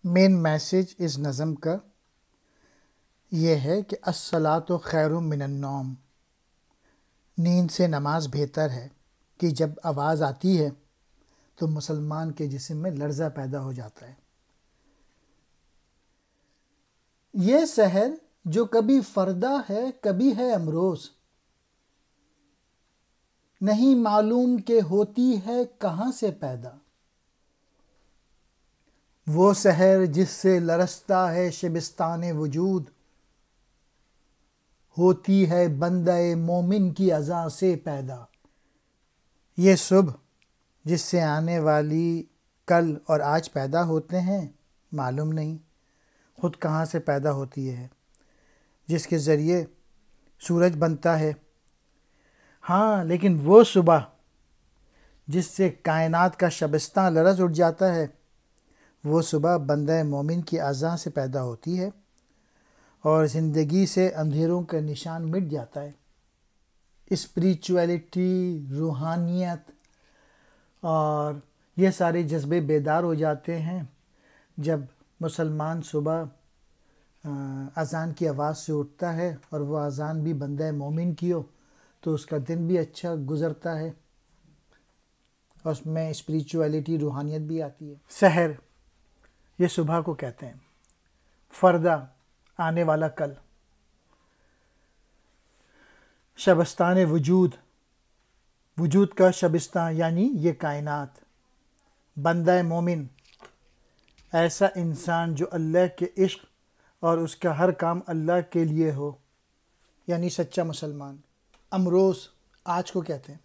Main message اس نظم کا یہ ہے کہ الصلاۃ خیر من النوم، نیند سے نماز بہتر ہے کہ جب آواز آتی ہے تو مسلمان کے جسم میں لرزہ پیدا ہو جاتا ہے۔ یہ سحر جو کبھی فردا ہے کبھی ہے امروز، نہیں معلوم کہ ہوتی ہے کہاں سے پیدا۔ وہ سحر جس سے لرزتا ہے شبستان وجود، ہوتی ہے بندہ مومن کی اذاں سے پیدا۔ یہ صبح جس سے آنے والی کل اور آج پیدا ہوتے ہیں معلوم نہیں خود کہاں سے پیدا ہوتی ہے، جس کے ذریعے سورج بنتا ہے۔ ہاں لیکن وہ صبح جس سے کائنات کا شبستاں لرز اٹھ جاتا ہے، وہ صبح بندہ مومن کی اذاں سے پیدا ہوتی ہے اور زندگی سے اندھیروں کا نشان مٹ جاتا ہے۔ اسپریچویلٹی، روحانیت اور یہ سارے جذبے بیدار ہو جاتے ہیں جب مسلمان صبح اذان کی آواز سے اٹھتا ہے، اور وہ اذان بھی بندہ مومن کی ہو تو اس کا دن بھی اچھا گزرتا ہے اور اس میں اسپریچویلٹی، روحانیت بھی آتی ہے۔ سحر یہ صبح کو کہتے ہیں، فردا آنے والا کل، شبستان وجود، وجود کا شبستان یعنی یہ کائنات، بندہ مومن ایسا انسان جو اللہ کے عشق اور اس کا ہر کام اللہ کے لیے ہو، یعنی سچا مسلمان۔ امروز آج کو کہتے ہیں۔